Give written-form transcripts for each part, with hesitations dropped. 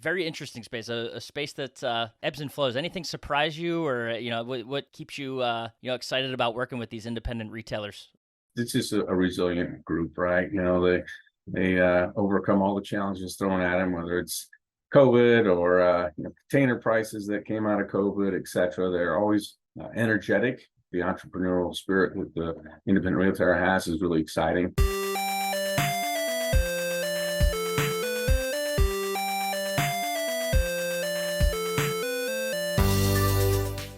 Very interesting space, a space that ebbs and flows. Anything surprise you, or what keeps you excited about working with these independent retailers? It's just a resilient group, right? They overcome all the challenges thrown at them, whether it's COVID or container prices that came out of COVID, et cetera. They're always energetic. The entrepreneurial spirit that the independent retailer has is really exciting.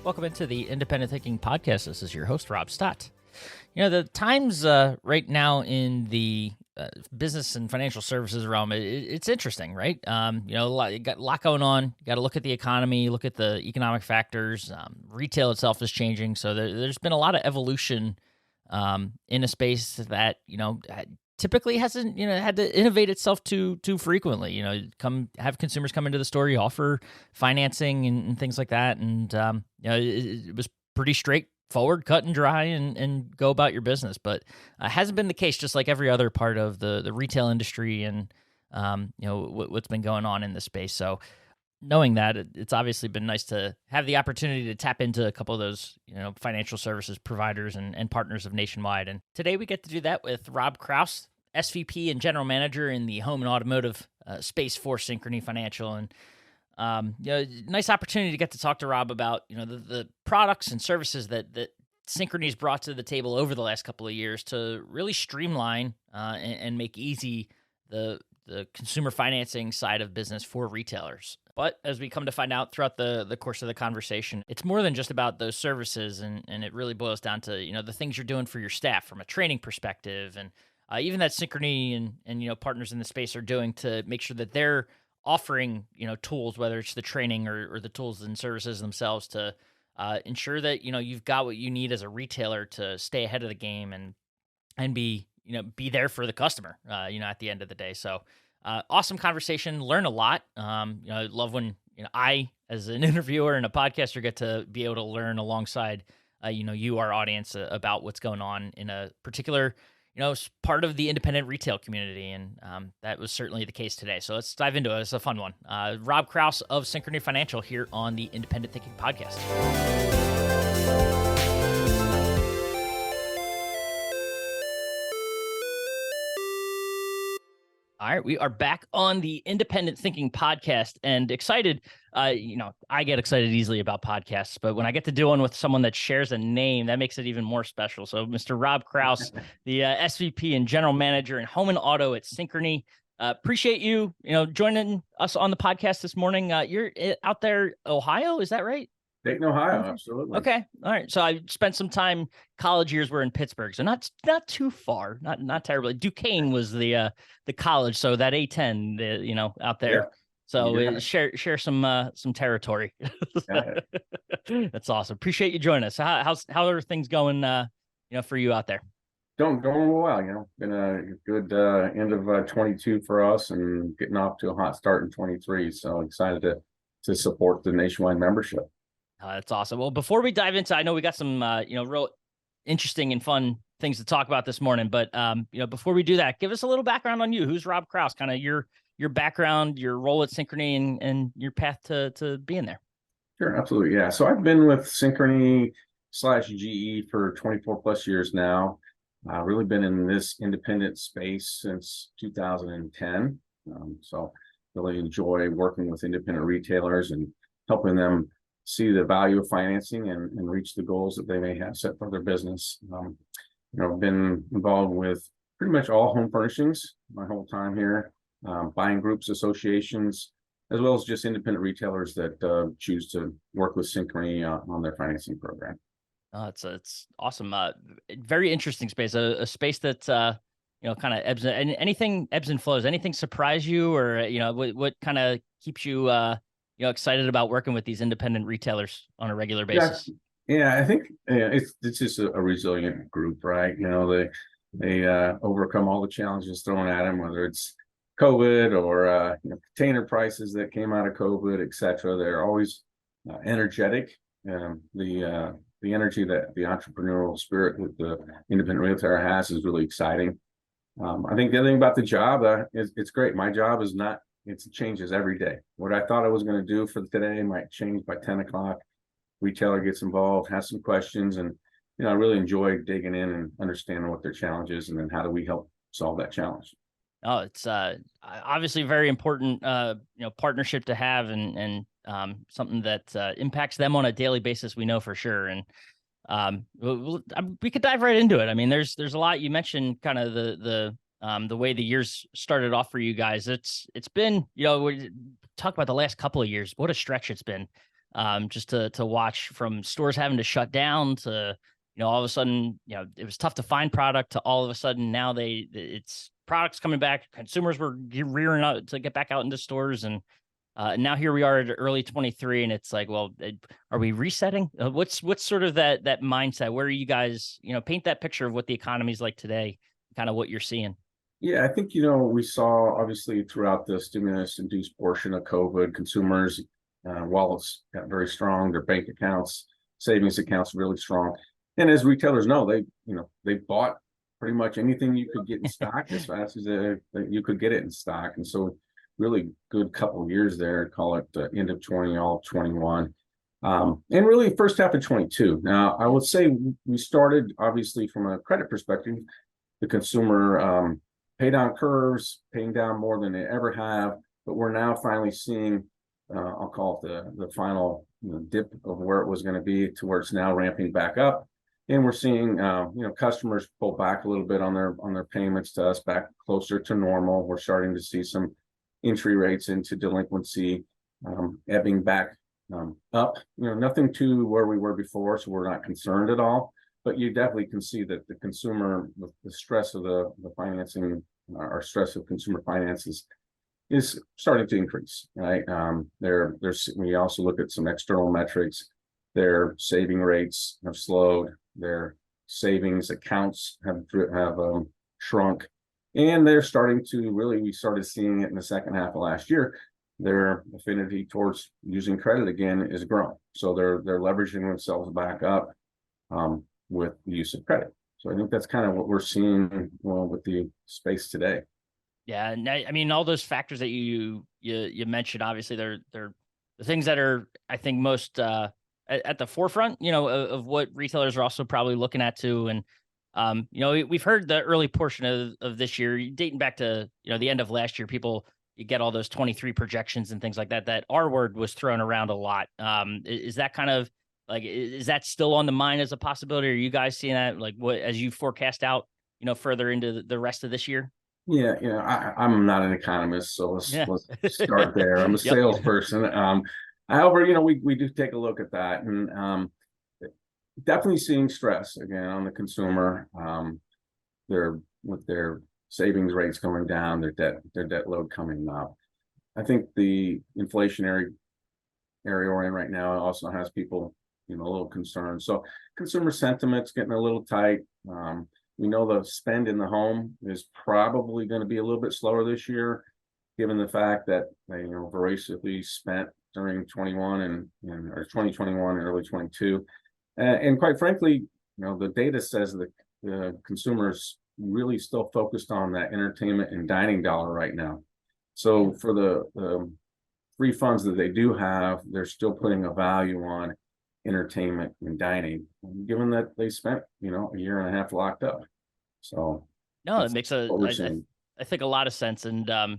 Welcome into the Independent Thinking Podcast. This is your host, Rob Stott. The times right now in the business and financial services realm, it's interesting, right? You got a lot going on. You got to look at the economy, look at the economic factors. Retail itself is changing. So there's been a lot of evolution in a space that, typically hasn't, had to innovate itself too frequently. Have consumers come into the store, you offer financing and things like that. And, it was pretty straightforward, cut and dry, and go about your business. But hasn't been the case, just like every other part of the retail industry and, what's been going on in this space. So knowing that, it's obviously been nice to have the opportunity to tap into a couple of those, financial services providers and partners of Nationwide. And today we get to do that with Rob Krause, SVP and General Manager in the home and automotive space for Synchrony Financial. And nice opportunity to get to talk to Rob about the products and services that Synchrony's brought to the table over the last couple of years to really streamline and make easy the consumer financing side of business for retailers. But as we come to find out throughout the course of the conversation, it's more than just about those services, and it really boils down to the things you're doing for your staff from a training perspective, and even that Synchrony and partners in the space are doing to make sure that they're offering tools, whether it's the training or the tools and services themselves, to ensure that you've got what you need as a retailer to stay ahead of the game and be there for the customer, at the end of the day. So awesome conversation, learn a lot. I love when, I, as an interviewer and a podcaster, get to be able to learn alongside, you, our audience, about what's going on in a particular, part of the independent retail community. And that was certainly the case today. So let's dive into it. It's a fun one. Rob Krause of Synchrony Financial here on the Independent Thinking Podcast. All right, we are back on the Independent Thinking Podcast and excited. I get excited easily about podcasts, but when I get to do one with someone that shares a name, that makes it even more special. So Mr. Rob Krause, the SVP and General Manager in Home and Auto at Synchrony. Appreciate you, joining us on the podcast this morning. You're out there, Ohio, is that right? Dayton, Ohio, absolutely. Okay. All right. So I spent some time, college years were in Pittsburgh, so not too far, not terribly. Duquesne was the college, so that A10, out there. Yeah. So yeah. Share some territory. That's awesome. Appreciate you joining us. How are things going, for you out there? Going well. Been a good end of 22 for us, and getting off to a hot start in 23. So excited to support the Nationwide membership. That's awesome. Well, before we dive into, I know we got some, real interesting and fun things to talk about this morning, but, before we do that, give us a little background on you. Who's Rob Krause? Kind of your background, your role at Synchrony, and your path to being there. Sure. Absolutely. Yeah. So I've been with Synchrony/GE for 24 plus years now. Really been in this independent space since 2010. So really enjoy working with independent retailers and helping them see the value of financing and reach the goals that they may have set for their business. Been involved with pretty much all home furnishings my whole time here, buying groups, associations, as well as just independent retailers that choose to work with Synchrony on their financing program. It's awesome. Very interesting space, a space that, kind of ebbs and anything ebbs and flows. Anything surprise you, or, what kind of keeps you, excited about working with these independent retailers on a regular basis? Yeah, I think it's just a resilient group, right? They overcome all the challenges thrown at them, whether it's COVID or container prices that came out of COVID, et cetera. They're always energetic. The energy that the entrepreneurial spirit that the independent retailer has is really exciting. I think the other thing about the job is it's great. My job is not it changes every day. What I thought I was going to do for today might change by 10 o'clock. Retailer gets involved, has some questions, and I really enjoy digging in and understanding what their challenge is, and then how do we help solve that challenge. Oh, it's obviously a very important partnership to have, and something that impacts them on a daily basis. We know for sure, and we could dive right into it. I mean, there's a lot. You mentioned kind of the way the years started off for you guys. It's been, we talk about the last couple of years. What a stretch it's been, just to watch, from stores having to shut down to, all of a sudden, it was tough to find product, to all of a sudden now it's products coming back. Consumers were rearing out to get back out into stores, and now here we are at early 23, and it's like, well, are we resetting? What's sort of that mindset? Where are you guys, paint that picture of what the economy is like today, kind of what you're seeing. Yeah, I think, we saw obviously throughout the stimulus induced portion of COVID, consumers, wallets got very strong, their bank accounts, savings accounts really strong. And as retailers know, they bought pretty much anything you could get in stock as fast as you could get it in stock. And so really good couple of years there, call it the end of 20, all of 21. And really first half of 22. Now, I would say we started, obviously, from a credit perspective, the consumer pay down curves, paying down more than they ever have, but we're now finally seeing, I'll call it the final dip of where it was going to be to where it's now ramping back up. And we're seeing, customers pull back a little bit on their payments to us, back closer to normal. We're starting to see some entry rates into delinquency ebbing back up. Nothing to where we were before, so we're not concerned at all. But you definitely can see that the consumer, the stress of the financing, or stress of consumer finances, is starting to increase. Right? We also look at some external metrics. Their saving rates have slowed. Their savings accounts have shrunk, and they're starting to really. We started seeing it in the second half of last year. Their affinity towards using credit again is growing, so they're leveraging themselves back up with the use of credit. So I think that's kind of what we're seeing with the space today. Yeah, and I mean, all those factors that you mentioned, obviously, they're the things that are, I think, most at the forefront, of what retailers are also probably looking at too. And we've heard the early portion of this year, dating back to the end of last year, you get all those 23 projections and things like that. That R word was thrown around a lot. Is that kind of like, is that still on the mind as a possibility? Are you guys seeing that, like, what, as you forecast out, further into the rest of this year? Yeah, I'm not an economist, so let's start there. I'm a Yep. salesperson. However, we do take a look at that, and definitely seeing stress again on the consumer. With their savings rates coming down, their debt load coming up. I think the inflationary area we're in right now also has people, a little concerned. So consumer sentiment's getting a little tight. We know the spend in the home is probably going to be a little bit slower this year, given the fact that they, voraciously spent during 21 or 2021 and early 22. And quite frankly, the data says that the consumers really still focused on that entertainment and dining dollar right now. So for the free funds that they do have, they're still putting a value on entertainment and dining, given that they spent, a year and a half locked up. So no, it makes I think a lot of sense. And, I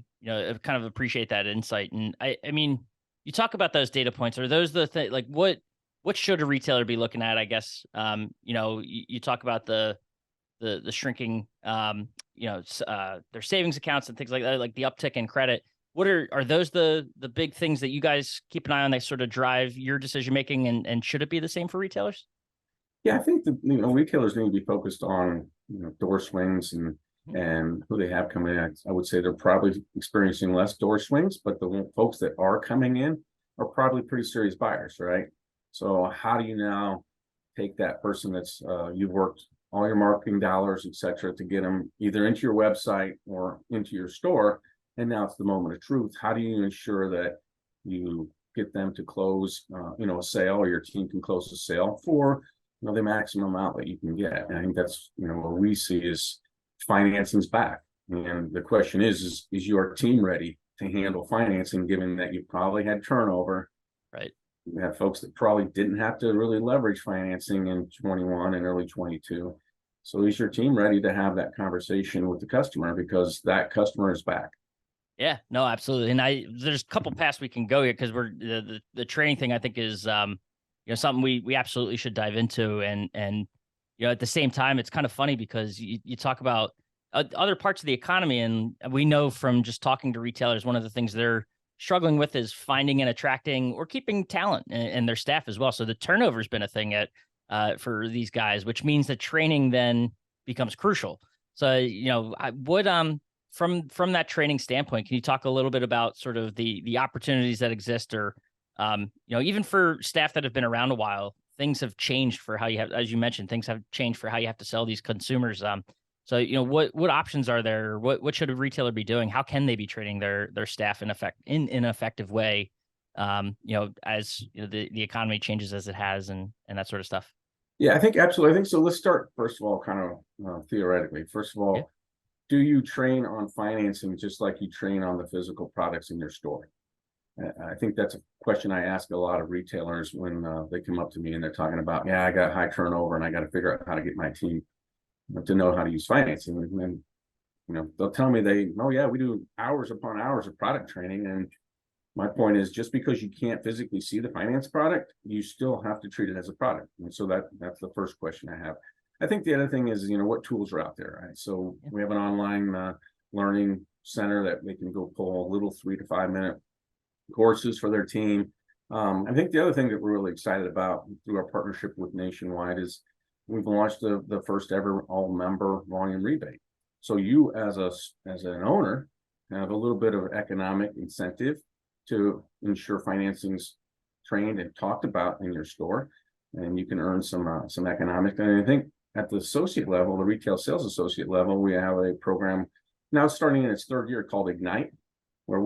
kind of appreciate that insight. And I mean, you talk about those data points. Are those the thing, like what should a retailer be looking at? I guess, you talk about the shrinking, their savings accounts and things like that, like the uptick in credit. What are those the big things that you guys keep an eye on that sort of drive your decision making, and should it be the same for retailers? Yeah, I think that retailers need to be focused on door swings and who they have coming in. I would say they're probably experiencing less door swings, but the folks that are coming in are probably pretty serious buyers, right? So how do you now take that person that's you've worked all your marketing dollars, et cetera, to get them either into your website or into your store, and now it's the moment of truth. How do you ensure that you get them to close, a sale, or your team can close a sale for the maximum amount that you can get? And I think that's what we see is financing's back, and the question is your team ready to handle financing, given that you probably had turnover. Right. You have folks that probably didn't have to really leverage financing in 21 and early 22. So is your team ready to have that conversation with the customer, because that customer is back? Yeah, no, absolutely. And there's a couple paths we can go here, because we're the training thing, I think, is something we absolutely should dive into. And at the same time, it's kind of funny because you talk about other parts of the economy, and we know from just talking to retailers, one of the things they're struggling with is finding and attracting or keeping talent and their staff as well. So the turnover has been a thing for these guys, which means that training then becomes crucial. So I would from that training standpoint, can you talk a little bit about sort of the opportunities that exist, or even for staff that have been around a while, things have changed for how you have, as you mentioned, things have changed for how you have to sell these consumers. So what options are there? What should a retailer be doing? How can they be training their staff in an effective way? As the economy changes as it has, and that sort of stuff. Yeah, I think absolutely. I think so. Let's start first of all, kind of theoretically. First of all, Yeah. Do you train on financing just like you train on the physical products in your store? I think that's a question I ask a lot of retailers when they come up to me and they're talking about, yeah, I got high turnover and I got to figure out how to get my team to know how to use financing. And then, they'll tell me oh yeah, we do hours upon hours of product training. And my point is, just because you can't physically see the finance product, you still have to treat it as a product. And so that's the first question I have. I think the other thing is, what tools are out there, right? So we have an online learning center that they can go pull little 3 to 5 minute courses for their team. I think the other thing that we're really excited about through our partnership with Nationwide is we've launched the first ever all member volume rebate. So you as an owner have a little bit of economic incentive to ensure financing's trained and talked about in your store, and you can earn some economic. And I think at the associate level, the retail sales associate level, we have a program now starting in its third year called Ignite, where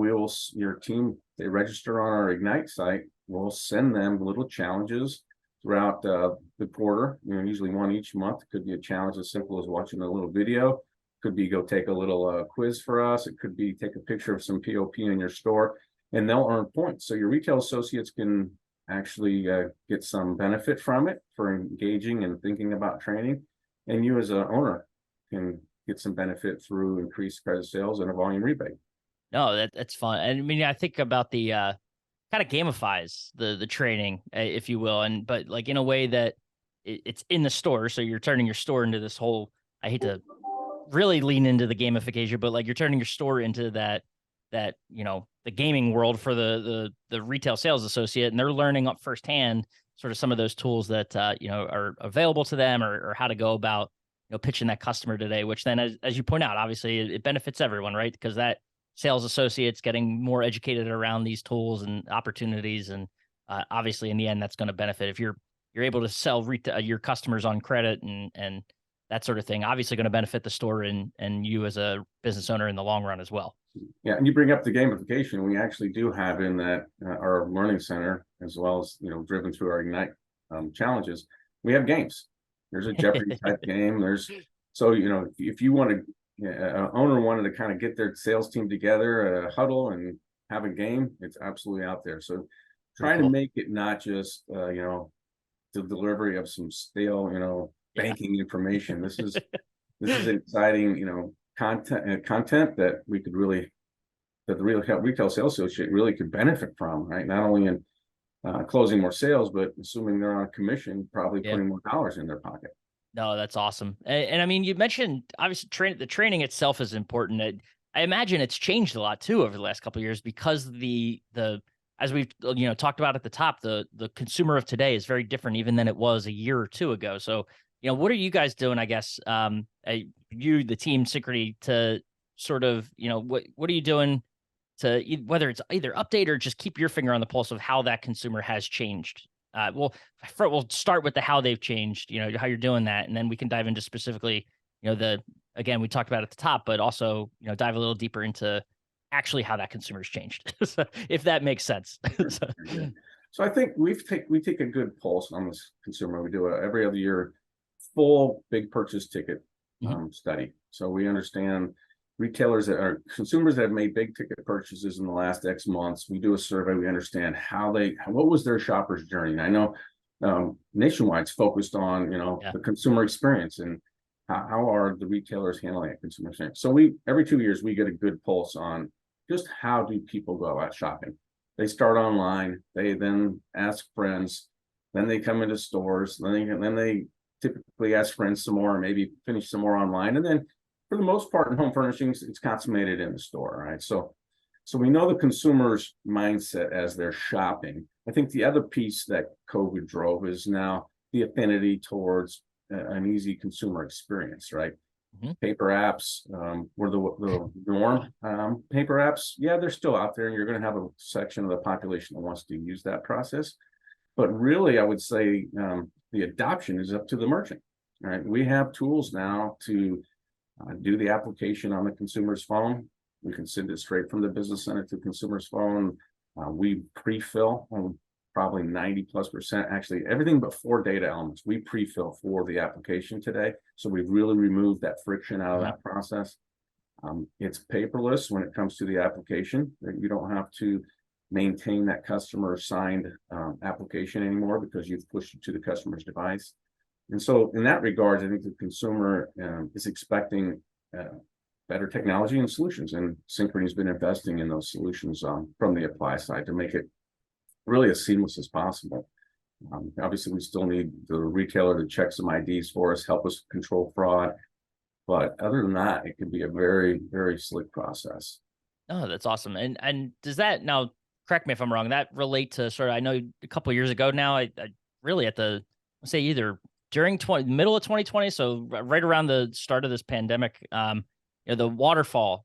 your team, they register on our Ignite site. We'll send them little challenges throughout the quarter, usually one each month. It could be a challenge as simple as watching a little video. It could be go take a little quiz for us. It could be take a picture of some POP in your store, and they'll earn points. So your retail associates can actually get some benefit from it for engaging and thinking about training. And you as an owner can get some benefit through increased credit sales and a volume rebate. No, that's fun. And I mean, I think about the kind of gamifies the training, if you will, but like in a way that it's in the store. So you're turning your store into this whole, I hate to really lean into the gamification, but like you're turning your store into that the gaming world for the retail sales associate, and they're learning up firsthand sort of some of those tools that are available to them, or how to go about pitching that customer today, which then as you point out, obviously it benefits everyone, right? Because that sales associates getting more educated around these tools and opportunities, and obviously in the end that's going to benefit if you're able to sell your customers on credit and that sort of thing. Obviously going to benefit the store and you as a business owner in the long run as well. Yeah, and you bring up the gamification. We actually do have in that our learning center, as well as driven through our Ignite challenges. We have games. There's a Jeopardy type game. So if you want to, an owner wanted to kind of get their sales team together, a huddle, and have a game, it's absolutely out there. So trying to make it not just the delivery of some stale banking information. This is exciting content that we could really, that the retail sales associate really could benefit from, right? Not only in closing more sales, but assuming they're on a commission, probably putting more dollars in their pocket. No, that's awesome. And I mean, you mentioned obviously the training itself is important. I imagine it's changed a lot too over the last couple of years, because the as we've talked about at the top, the consumer of today is very different even than it was a year or two ago. So what are you guys doing, I guess, you, the team Synchrony, to sort of, what are you doing to, whether it's either update or just keep your finger on the pulse of how that consumer has changed? We'll start with the how they've changed, how you're doing that, and then we can dive into specifically, again, we talked about at the top, but also, dive a little deeper into actually how that consumer's changed, so, if that makes sense. So I think we take a good pulse on this consumer. We do every other year full big purchase ticket study. So we understand retailers that are consumers that have made big ticket purchases in the last X months. We do a survey. We understand what was their shopper's journey. And I know Nationwide's focused on, the consumer experience and how are the retailers handling that consumer experience. So every 2 years, we get a good pulse on just how do people go out shopping. They start online, they then ask friends, then they come into stores, then they typically ask friends some more, maybe finish some more online. And then for the most part in home furnishings, it's consummated in the store, right? So we know the consumer's mindset as they're shopping. I think the other piece that COVID drove is now the affinity towards an easy consumer experience, right? Mm-hmm. Paper apps were the norm. Paper apps, they're still out there, and you're going to have a section of the population that wants to use that process. But really, I would say the adoption is up to the merchant, right? We have tools now to do the application on the consumer's phone. We can send it straight from the business center to the consumer's phone. We pre-fill probably 90+%. Actually, everything but 4 data elements, we pre-fill for the application today. So we've really removed that friction out of that process. It's paperless when it comes to the application. You don't have to maintain that customer signed application anymore because you've pushed it to the customer's device. And so in that regard, I think the consumer is expecting better technology and solutions, and Synchrony has been investing in those solutions from the apply side to make it really as seamless as possible. Obviously, we still need the retailer to check some IDs for us, help us control fraud. But other than that, it can be a very, very slick process. Oh, that's awesome. And does that, now, correct me if I'm wrong, that relate to sort of, I know a couple of years ago now, I really at the, say either during middle of 2020, so right around the start of this pandemic, the waterfall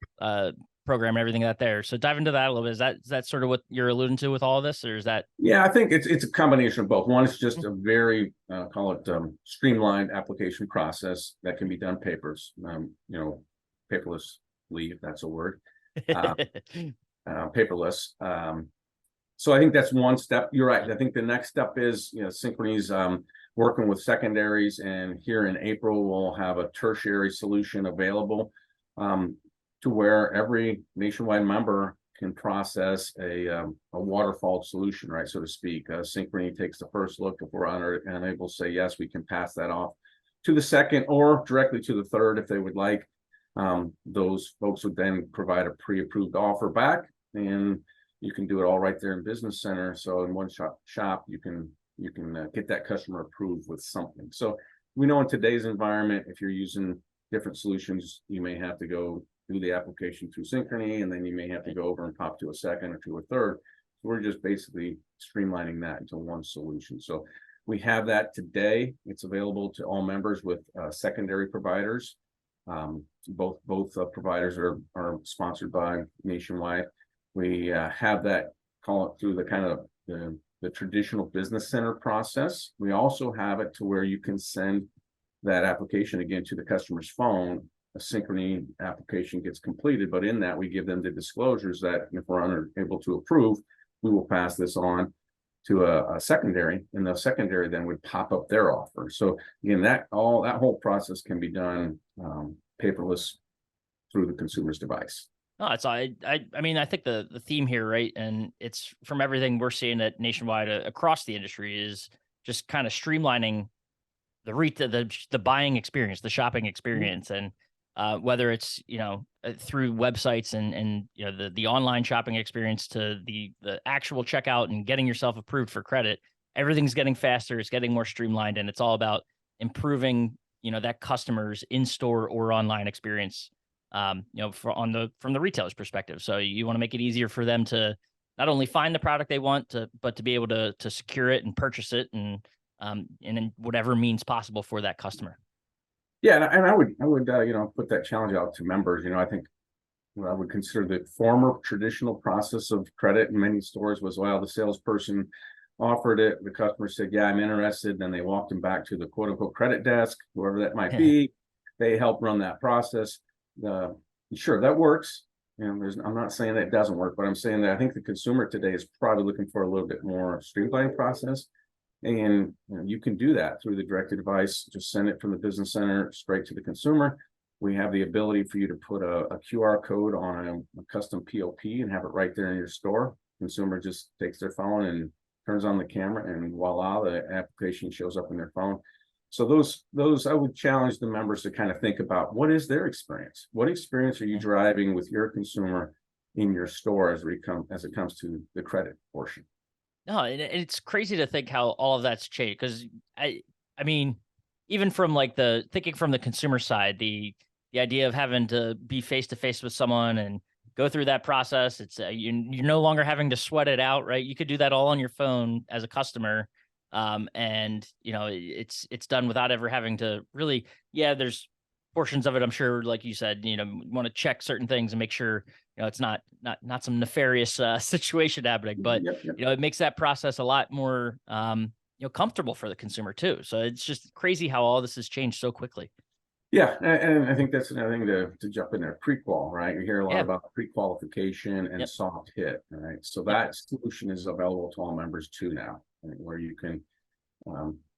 program and everything that there. So dive into that a little bit. Is that sort of what you're alluding to with all of this, or is that? Yeah, I think it's a combination of both. One is just a very call it streamlined application process that can be done paperlessly, if that's a word, paperless. So I think that's one step. You're right. I think the next step is Synchrony's working with secondaries, and here in April we'll have a tertiary solution available to where every Nationwide member can process a waterfall solution, right, so to speak. Synchrony takes the first look. If we're unable to say yes, we can pass that off to the second or directly to the third if they would like. Those folks would then provide a pre-approved offer back, and you can do it all right there in Business Center. So in one shop, you can get that customer approved with something. So we know in today's environment, if you're using different solutions, you may have to go do the application through Synchrony, and then you may have to go over and pop to a second or to a third. So we're just basically streamlining that into one solution. So we have that today. It's available to all members with secondary providers. Both providers are sponsored by Nationwide. We have that, call it through the kind of the traditional Business Center process. We also have it to where you can send that application again to the customer's phone. A Synchrony application gets completed, but in that we give them the disclosures that if we're unable to approve, we will pass this on to a secondary, and the secondary then would pop up their offer. So again, that whole process can be done paperless through the consumer's device. No, it's I mean, I think the theme here, right, and it's from everything we're seeing at Nationwide across the industry, is just kind of streamlining the buying experience, the shopping experience, and whether it's through websites and the online shopping experience to the actual checkout and getting yourself approved for credit, everything's getting faster, it's getting more streamlined, and it's all about improving that customer's in-store or online experience. From the retailer's perspective. So you want to make it easier for them to not only find the product they want but to be able to secure it and purchase it and in whatever means possible for that customer. Yeah, and I would put that challenge out to members. I think what I would consider the former traditional process of credit in many stores was, well, the salesperson offered it, the customer said, yeah, I'm interested, then they walked them back to the quote unquote credit desk, whoever that might be. They help run that process. Sure, that works. I'm not saying that it doesn't work, but I'm saying that I think the consumer today is probably looking for a little bit more streamlined process. And you can do that through the direct-to-device. Just send it from the Business Center straight to the consumer. We have the ability for you to put a QR code on a custom POP and have it right there in your store. Consumer just takes their phone and turns on the camera, and voila, the application shows up in their phone. So those I would challenge the members to kind of think about, what is their experience? What experience are you driving with your consumer in your store as it comes to the credit portion? No, and it's crazy to think how all of that's changed, because I mean, even from like the thinking from the consumer side, the idea of having to be face to face with someone and go through that process, it's you're no longer having to sweat it out, right? You could do that all on your phone as a customer, and it's done without ever having to really. Yeah, there's portions of it, I'm sure, like you said, you want to check certain things and make sure it's not some nefarious situation happening, but Yep, yep. it makes that process a lot more comfortable for the consumer too. So it's just crazy how all this has changed so quickly. Yeah, and I think that's another thing to jump in there. Pre-qual, right? You hear a lot Yeah. about pre-qualification and Yep. soft hit, right? So Yep. that solution is available to all members too now, right? Where you can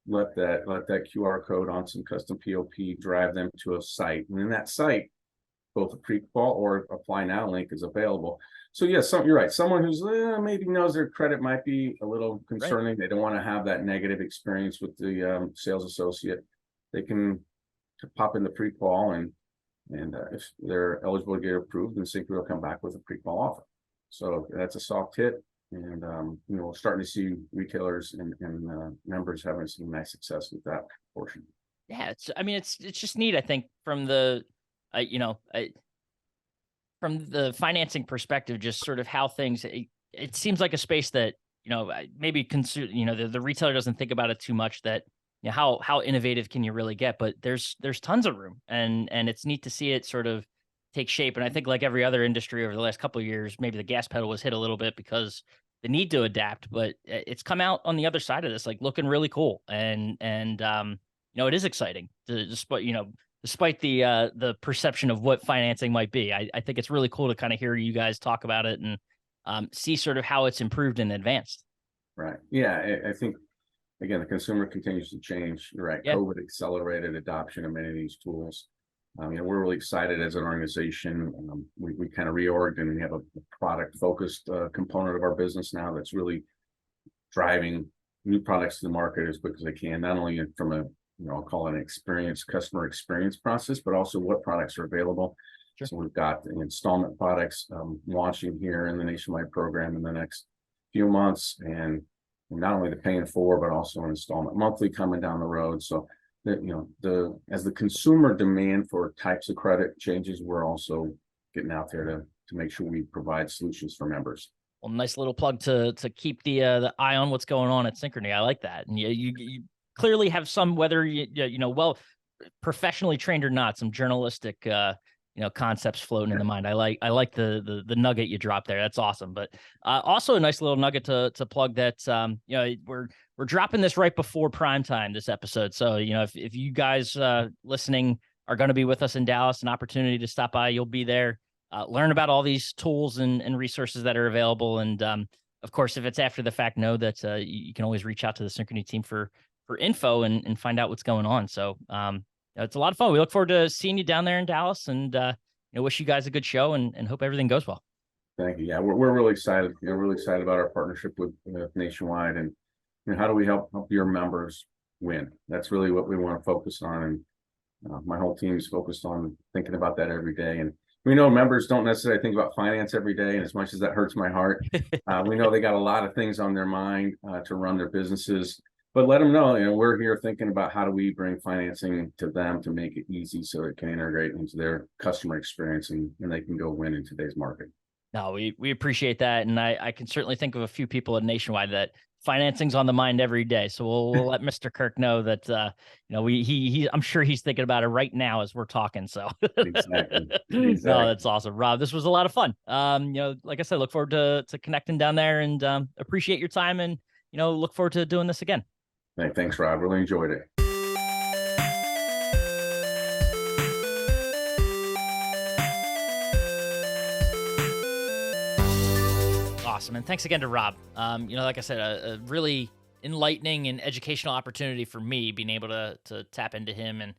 let that QR code on some custom POP drive them to a site, and in that site, both a pre-qual or apply now link is available. So yes, you're right. Someone who's maybe knows their credit might be a little concerning. Right. They don't want to have that negative experience with the sales associate. They can pop in the pre-qual, and if they're eligible to get approved, then Synchrony will come back with a pre-qual offer. So that's a soft hit, and we're starting to see retailers and members having some nice success with that portion. Yeah, it's just neat. I think from the from the financing perspective, just sort of how things. It seems like a space that maybe the retailer doesn't think about it too much. That how innovative can you really get? But there's tons of room, and it's neat to see it sort of take shape. And I think, like every other industry over the last couple of years, maybe the gas pedal was hit a little bit because the need to adapt, but it's come out on the other side of this, like looking really cool. And it is exciting despite the perception of what financing might be. I think it's really cool to kind of hear you guys talk about it and see sort of how it's improved and advanced. Right. Yeah. I think, again, the consumer continues to change. You're right. Yeah. COVID accelerated adoption of many of these tools. We're really excited as an organization. We kind of reorged, and we have a product-focused component of our business now that's really driving new products to the market as quick as they can, not only from a I'll call it an customer experience process, but also what products are available. Sure. So we've got the installment products launching here in the nationwide program in the next few months, and not only the pay in full, but also an installment monthly coming down the road. So that as the consumer demand for types of credit changes, we're also getting out there to make sure we provide solutions for members. Well, nice little plug to keep the eye on what's going on at Synchrony. I like that, and you clearly have some, whether well, professionally trained or not, some journalistic concepts floating in the mind. I like the nugget you dropped there. That's awesome. But also a nice little nugget to plug that we're dropping this right before prime time this episode. So if you guys listening are going to be with us in Dallas, an opportunity to stop by, you'll be there, learn about all these tools and resources that are available. And of course, if it's after the fact, know that you can always reach out to the Synchrony team for info and find out what's going on. So it's a lot of fun. We look forward to seeing you down there in Dallas, and wish you guys a good show and hope everything goes well. Thank you. Yeah, we're really excited. Really excited about our partnership with Nationwide, and how do we help your members win? That's really what we want to focus on. And my whole team is focused on thinking about that every day. And we know members don't necessarily think about finance every day. And as much as that hurts my heart, we know they got a lot of things on their mind to run their businesses. But let them know, we're here thinking about how do we bring financing to them to make it easy so it can integrate into their customer experience and they can go win in today's market. No, we appreciate that. And I can certainly think of a few people at Nationwide that financing's on the mind every day. So we'll let Mr. Kirk know that, I'm sure he's thinking about it right now as we're talking. So exactly. No, that's awesome. Rob, this was a lot of fun. Like I said, look forward to connecting down there, and appreciate your time, and, look forward to doing this again. Hey, thanks, Rob. Really enjoyed it. Awesome. And thanks again to Rob. Like I said, a really enlightening and educational opportunity for me being able to tap into him. And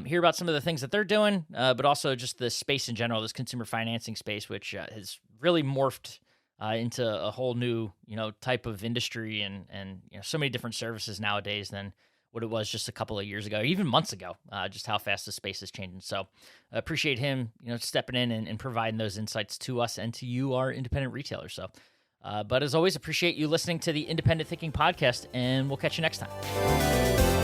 hear about some of the things that they're doing, but also just the space in general, this consumer financing space, which has really morphed into a whole new, type of industry and so many different services nowadays than what it was just a couple of years ago, or even months ago, just how fast the space is changing. So I appreciate him, stepping in and providing those insights to us and to you, our independent retailers. So, but as always, appreciate you listening to the Independent Thinking Podcast, and we'll catch you next time.